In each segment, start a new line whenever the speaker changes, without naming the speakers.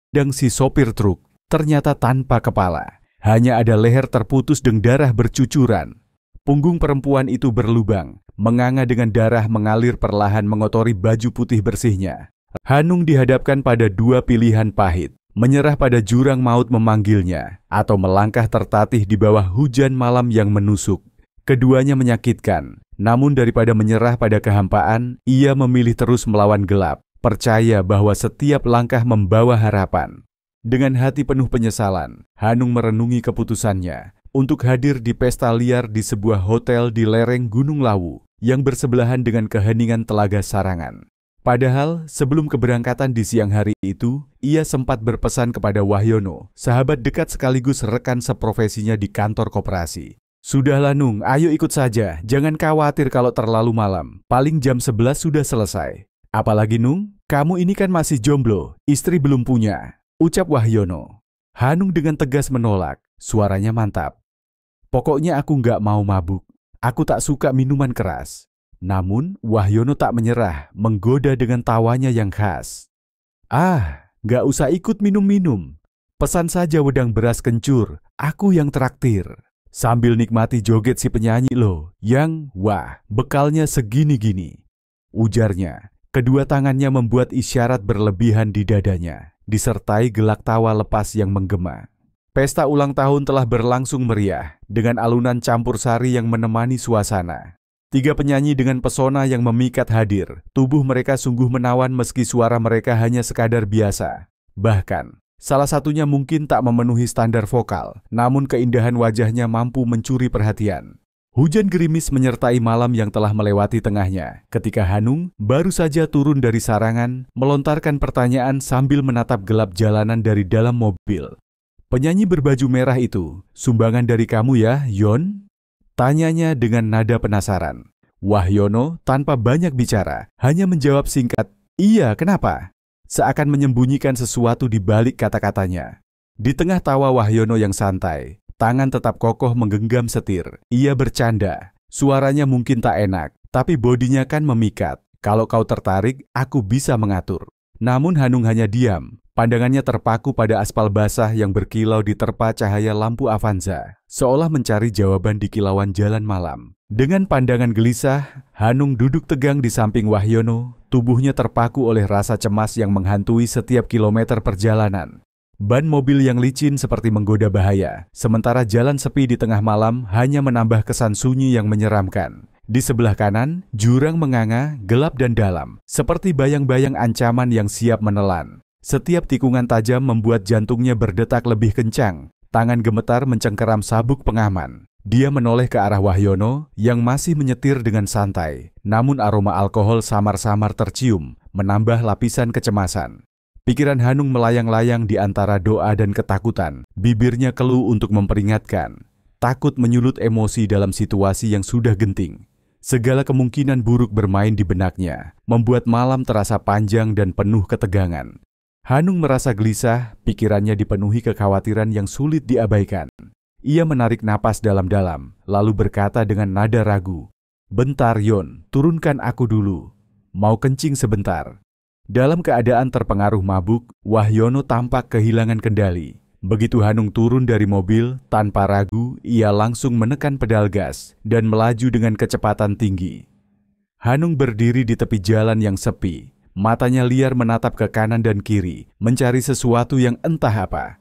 Dan si sopir truk ternyata tanpa kepala. Hanya ada leher terputus dan darah bercucuran. Punggung perempuan itu berlubang, menganga dengan darah mengalir perlahan mengotori baju putih bersihnya. Hanung dihadapkan pada dua pilihan pahit, menyerah pada jurang maut memanggilnya, atau melangkah tertatih di bawah hujan malam yang menusuk. Keduanya menyakitkan, namun daripada menyerah pada kehampaan, ia memilih terus melawan gelap, percaya bahwa setiap langkah membawa harapan. Dengan hati penuh penyesalan, Hanung merenungi keputusannya untuk hadir di pesta liar di sebuah hotel di lereng Gunung Lawu yang bersebelahan dengan keheningan Telaga Sarangan. Padahal sebelum keberangkatan di siang hari itu, ia sempat berpesan kepada Wahyono, sahabat dekat sekaligus rekan seprofesinya di kantor koperasi. "Sudahlah Nung, ayo ikut saja, jangan khawatir kalau terlalu malam, paling jam 11 sudah selesai. Apalagi Nung, kamu ini kan masih jomblo, istri belum punya," ucap Wahyono. Hanung dengan tegas menolak, suaranya mantap. "Pokoknya aku nggak mau mabuk, aku tak suka minuman keras." Namun Wahyono tak menyerah, menggoda dengan tawanya yang khas. "Ah, nggak usah ikut minum-minum. Pesan saja wedang beras kencur, aku yang traktir." Sambil nikmati joget si penyanyi loh, yang wah, bekalnya segini-gini. Ujarnya, kedua tangannya membuat isyarat berlebihan di dadanya, disertai gelak tawa lepas yang menggema. Pesta ulang tahun telah berlangsung meriah, dengan alunan campur sari yang menemani suasana. Tiga penyanyi dengan pesona yang memikat hadir, tubuh mereka sungguh menawan meski suara mereka hanya sekadar biasa. Bahkan, salah satunya mungkin tak memenuhi standar vokal, namun keindahan wajahnya mampu mencuri perhatian. Hujan gerimis menyertai malam yang telah melewati tengahnya, ketika Hanung baru saja turun dari sarangan, melontarkan pertanyaan sambil menatap gelap jalanan dari dalam mobil. "Penyanyi berbaju merah itu, sumbangan dari kamu ya, Yon?" Tanyanya dengan nada penasaran. Wahyono tanpa banyak bicara, hanya menjawab singkat, "Iya, kenapa?" Seakan menyembunyikan sesuatu di balik kata-katanya. Di tengah tawa Wahyono yang santai, tangan tetap kokoh menggenggam setir. Ia bercanda, suaranya mungkin tak enak, tapi bodinya kan memikat. "Kalau kau tertarik, aku bisa mengatur." Namun Hanung hanya diam. Pandangannya terpaku pada aspal basah yang berkilau diterpa cahaya lampu Avanza, seolah mencari jawaban di kilauan jalan malam. Dengan pandangan gelisah, Hanung duduk tegang di samping Wahyono, tubuhnya terpaku oleh rasa cemas yang menghantui setiap kilometer perjalanan. Ban mobil yang licin seperti menggoda bahaya, sementara jalan sepi di tengah malam hanya menambah kesan sunyi yang menyeramkan. Di sebelah kanan, jurang menganga, gelap dan dalam, seperti bayang-bayang ancaman yang siap menelan. Setiap tikungan tajam membuat jantungnya berdetak lebih kencang. Tangan gemetar mencengkeram sabuk pengaman. Dia menoleh ke arah Wahyono yang masih menyetir dengan santai. Namun aroma alkohol samar-samar tercium, menambah lapisan kecemasan. Pikiran Hanung melayang-layang di antara doa dan ketakutan. Bibirnya keluh untuk memperingatkan. Takut menyulut emosi dalam situasi yang sudah genting. Segala kemungkinan buruk bermain di benaknya, membuat malam terasa panjang dan penuh ketegangan. Hanung merasa gelisah, pikirannya dipenuhi kekhawatiran yang sulit diabaikan. Ia menarik napas dalam-dalam, lalu berkata dengan nada ragu, "Bentar Yon, turunkan aku dulu. Mau kencing sebentar." Dalam keadaan terpengaruh mabuk, Wahyono tampak kehilangan kendali. Begitu Hanung turun dari mobil, tanpa ragu, ia langsung menekan pedal gas dan melaju dengan kecepatan tinggi. Hanung berdiri di tepi jalan yang sepi. Matanya liar menatap ke kanan dan kiri, mencari sesuatu yang entah apa.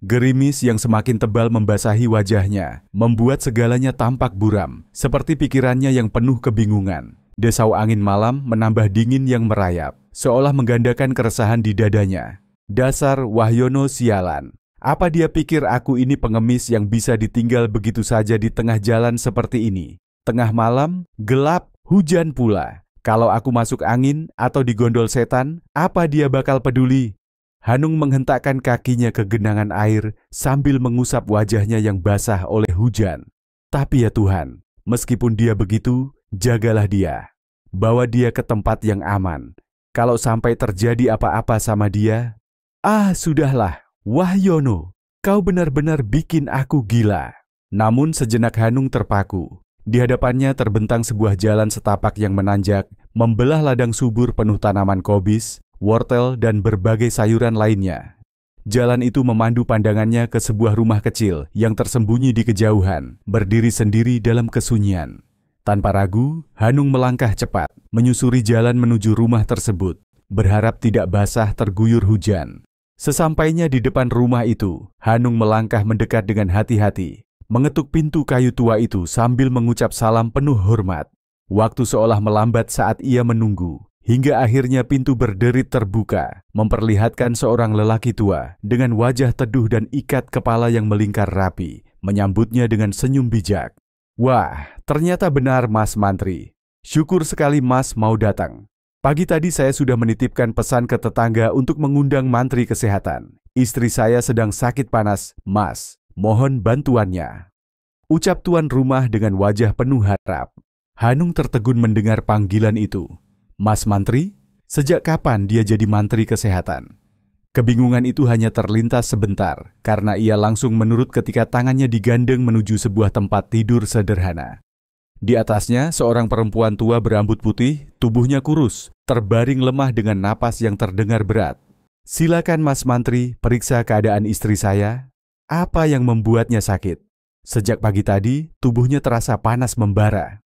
Gerimis yang semakin tebal membasahi wajahnya, membuat segalanya tampak buram, seperti pikirannya yang penuh kebingungan. Desau angin malam menambah dingin yang merayap, seolah menggandakan keresahan di dadanya. Dasar Wahyono sialan. Apa dia pikir aku ini pengemis yang bisa ditinggal begitu saja di tengah jalan seperti ini? Tengah malam, gelap, hujan pula. Kalau aku masuk angin atau digondol setan, apa dia bakal peduli? Hanung menghentakkan kakinya ke genangan air sambil mengusap wajahnya yang basah oleh hujan. Tapi ya Tuhan, meskipun dia begitu, jagalah dia. Bawa dia ke tempat yang aman. Kalau sampai terjadi apa-apa sama dia, sudahlah, Wahyono, kau benar-benar bikin aku gila. Namun sejenak Hanung terpaku. Di hadapannya terbentang sebuah jalan setapak yang menanjak, membelah ladang subur penuh tanaman kobis, wortel, dan berbagai sayuran lainnya. Jalan itu memandu pandangannya ke sebuah rumah kecil yang tersembunyi di kejauhan, berdiri sendiri dalam kesunyian. Tanpa ragu, Hanung melangkah cepat, menyusuri jalan menuju rumah tersebut, berharap tidak basah terguyur hujan. Sesampainya di depan rumah itu, Hanung melangkah mendekat dengan hati-hati, mengetuk pintu kayu tua itu sambil mengucap salam penuh hormat. Waktu seolah melambat saat ia menunggu, hingga akhirnya pintu berderit terbuka, memperlihatkan seorang lelaki tua dengan wajah teduh dan ikat kepala yang melingkar rapi, menyambutnya dengan senyum bijak. Wah, ternyata benar Mas Mantri. Syukur sekali Mas mau datang. Pagi tadi saya sudah menitipkan pesan ke tetangga untuk mengundang Mantri Kesehatan. Istri saya sedang sakit panas, Mas. Mohon bantuannya. Ucap tuan rumah dengan wajah penuh harap. Hanung tertegun mendengar panggilan itu. Mas Mantri? Sejak kapan dia jadi Mantri Kesehatan? Kebingungan itu hanya terlintas sebentar, karena ia langsung menurut ketika tangannya digandeng menuju sebuah tempat tidur sederhana. Di atasnya, seorang perempuan tua berambut putih, tubuhnya kurus, terbaring lemah dengan napas yang terdengar berat. Silakan Mas Mantri, periksa keadaan istri saya. Apa yang membuatnya sakit? Sejak pagi tadi, tubuhnya terasa panas membara.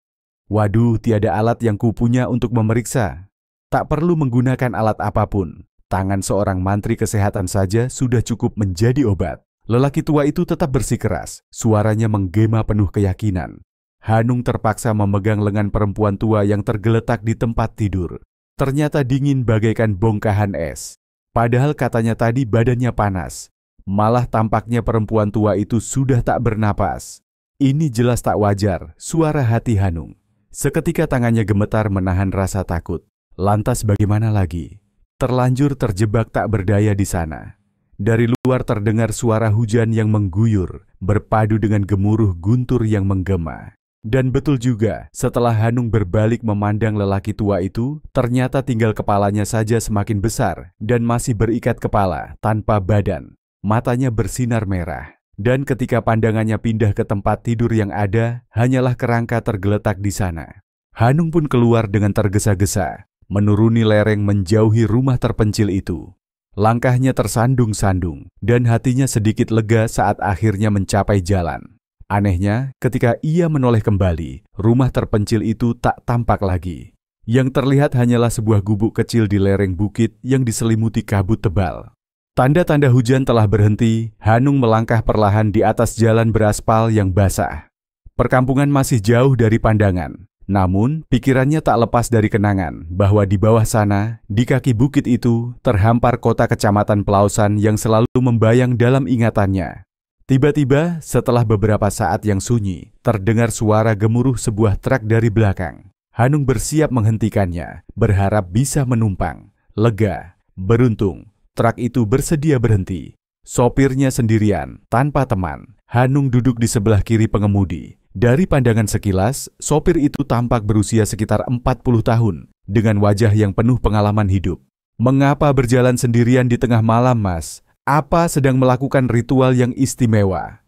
Waduh, tiada alat yang kupunya untuk memeriksa. Tak perlu menggunakan alat apapun. Tangan seorang mantri kesehatan saja sudah cukup menjadi obat. Lelaki tua itu tetap bersikeras, suaranya menggema penuh keyakinan. Hanung terpaksa memegang lengan perempuan tua yang tergeletak di tempat tidur. Ternyata dingin bagaikan bongkahan es. Padahal katanya tadi badannya panas. Malah tampaknya perempuan tua itu sudah tak bernapas. Ini jelas tak wajar, suara hati Hanung. Seketika tangannya gemetar menahan rasa takut. Lantas bagaimana lagi? Terlanjur terjebak tak berdaya di sana. Dari luar terdengar suara hujan yang mengguyur, berpadu dengan gemuruh guntur yang menggema. Dan betul juga, setelah Hanung berbalik memandang lelaki tua itu, ternyata tinggal kepalanya saja semakin besar dan masih berikat kepala tanpa badan. Matanya bersinar merah. Dan ketika pandangannya pindah ke tempat tidur yang ada, hanyalah kerangka tergeletak di sana. Hanung pun keluar dengan tergesa-gesa, menuruni lereng menjauhi rumah terpencil itu. Langkahnya tersandung-sandung, dan hatinya sedikit lega saat akhirnya mencapai jalan. Anehnya, ketika ia menoleh kembali, rumah terpencil itu tak tampak lagi. Yang terlihat hanyalah sebuah gubuk kecil di lereng bukit yang diselimuti kabut tebal. Tanda-tanda hujan telah berhenti, Hanung melangkah perlahan di atas jalan beraspal yang basah. Perkampungan masih jauh dari pandangan, namun pikirannya tak lepas dari kenangan bahwa di bawah sana, di kaki bukit itu, terhampar kota kecamatan Pelausan yang selalu membayang dalam ingatannya. Tiba-tiba, setelah beberapa saat yang sunyi, terdengar suara gemuruh sebuah truk dari belakang. Hanung bersiap menghentikannya, berharap bisa menumpang. Lega, beruntung. Truk itu bersedia berhenti. Sopirnya sendirian, tanpa teman. Hanung duduk di sebelah kiri pengemudi. Dari pandangan sekilas, sopir itu tampak berusia sekitar 40 tahun, dengan wajah yang penuh pengalaman hidup. Mengapa berjalan sendirian di tengah malam, Mas? Apa sedang melakukan ritual yang istimewa?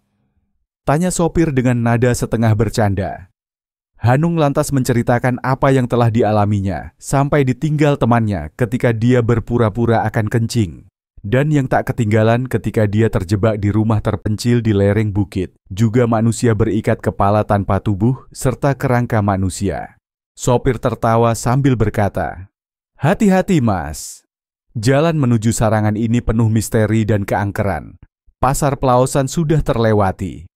Tanya sopir dengan nada setengah bercanda. Hanung lantas menceritakan apa yang telah dialaminya, sampai ditinggal temannya ketika dia berpura-pura akan kencing. Dan yang tak ketinggalan ketika dia terjebak di rumah terpencil di lereng bukit, juga manusia berikat kepala tanpa tubuh serta kerangka manusia. Sopir tertawa sambil berkata, "Hati-hati, Mas. Jalan menuju sarangan ini penuh misteri dan keangkeran. Pasar Pelausan sudah terlewati."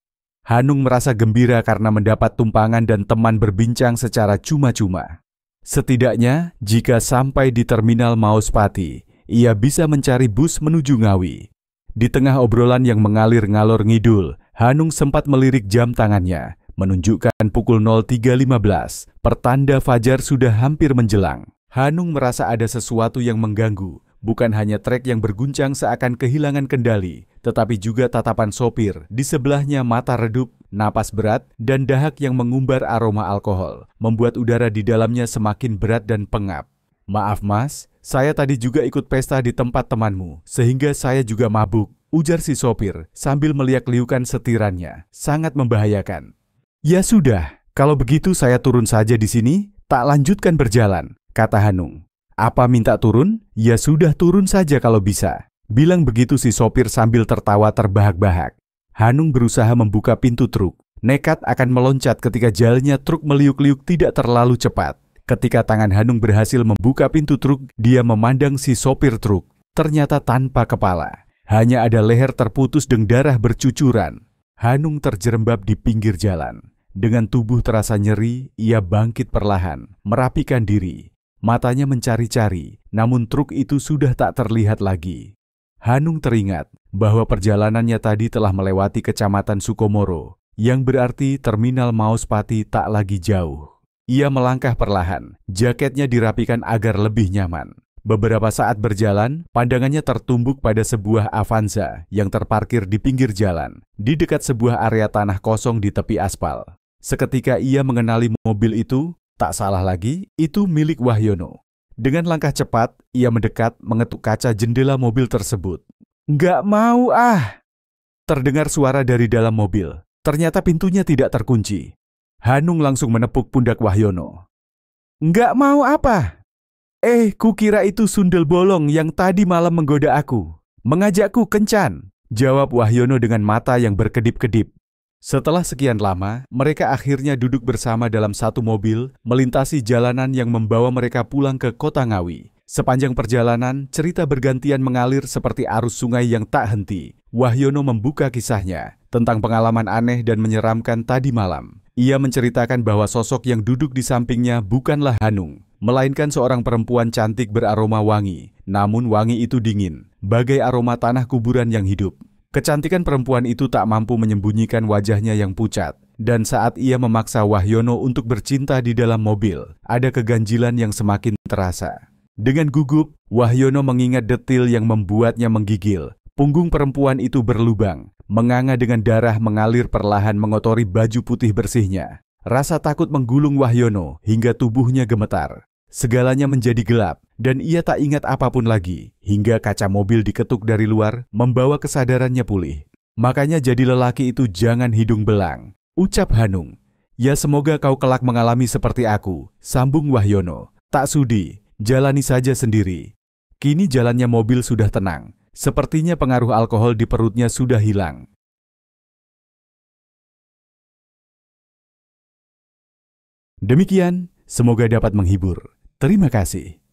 Hanung merasa gembira karena mendapat tumpangan dan teman berbincang secara cuma-cuma. Setidaknya, jika sampai di terminal Mauspati, ia bisa mencari bus menuju Ngawi. Di tengah obrolan yang mengalir ngalor ngidul, Hanung sempat melirik jam tangannya, menunjukkan pukul 03.15, pertanda fajar sudah hampir menjelang. Hanung merasa ada sesuatu yang mengganggu, bukan hanya trek yang berguncang seakan kehilangan kendali, tetapi juga tatapan sopir, di sebelahnya mata redup, napas berat, dan dahak yang mengumbar aroma alkohol, membuat udara di dalamnya semakin berat dan pengap. "Maaf Mas, saya tadi juga ikut pesta di tempat temanmu, sehingga saya juga mabuk," ujar si sopir sambil meliak-liukan setirannya, sangat membahayakan. "Ya sudah, kalau begitu saya turun saja di sini, tak lanjutkan berjalan," kata Hanung. "Apa minta turun? Ya sudah turun saja kalau bisa." Bilang begitu si sopir sambil tertawa terbahak-bahak. Hanung berusaha membuka pintu truk. Nekat akan meloncat ketika jalannya truk meliuk-liuk tidak terlalu cepat. Ketika tangan Hanung berhasil membuka pintu truk, dia memandang si sopir truk. Ternyata tanpa kepala. Hanya ada leher terputus dan darah bercucuran. Hanung terjerembab di pinggir jalan. Dengan tubuh terasa nyeri, ia bangkit perlahan, merapikan diri. Matanya mencari-cari, namun truk itu sudah tak terlihat lagi. Hanung teringat bahwa perjalanannya tadi telah melewati kecamatan Sukomoro, yang berarti terminal Mauspati tak lagi jauh. Ia melangkah perlahan, jaketnya dirapikan agar lebih nyaman. Beberapa saat berjalan, pandangannya tertumbuk pada sebuah Avanza yang terparkir di pinggir jalan, di dekat sebuah area tanah kosong di tepi aspal. Seketika ia mengenali mobil itu, tak salah lagi, itu milik Wahyono. Dengan langkah cepat, ia mendekat mengetuk kaca jendela mobil tersebut. "Nggak mau ah!" Terdengar suara dari dalam mobil. Ternyata pintunya tidak terkunci. Hanung langsung menepuk pundak Wahyono. "Nggak mau apa? Kukira itu sundel bolong yang tadi malam menggoda aku. Mengajakku kencan," jawab Wahyono dengan mata yang berkedip-kedip. Setelah sekian lama, mereka akhirnya duduk bersama dalam satu mobil, melintasi jalanan yang membawa mereka pulang ke kota Ngawi. Sepanjang perjalanan, cerita bergantian mengalir seperti arus sungai yang tak henti. Wahyono membuka kisahnya tentang pengalaman aneh dan menyeramkan tadi malam. Ia menceritakan bahwa sosok yang duduk di sampingnya bukanlah Hanung, melainkan seorang perempuan cantik beraroma wangi. Namun wangi itu dingin, bagai aroma tanah kuburan yang hidup. Kecantikan perempuan itu tak mampu menyembunyikan wajahnya yang pucat. Dan saat ia memaksa Wahyono untuk bercinta di dalam mobil, ada keganjilan yang semakin terasa. Dengan gugup, Wahyono mengingat detil yang membuatnya menggigil. Punggung perempuan itu berlubang, menganga dengan darah mengalir perlahan mengotori baju putih bersihnya. Rasa takut menggulung Wahyono hingga tubuhnya gemetar. Segalanya menjadi gelap, dan ia tak ingat apapun lagi, hingga kaca mobil diketuk dari luar, membawa kesadarannya pulih. "Makanya jadi lelaki itu jangan hidung belang," ucap Hanung. "Ya semoga kau kelak mengalami seperti aku," sambung Wahyono. "Tak sudi, jalani saja sendiri." Kini jalannya mobil sudah tenang, sepertinya pengaruh alkohol di perutnya sudah hilang. Demikian, semoga dapat menghibur. Terima kasih.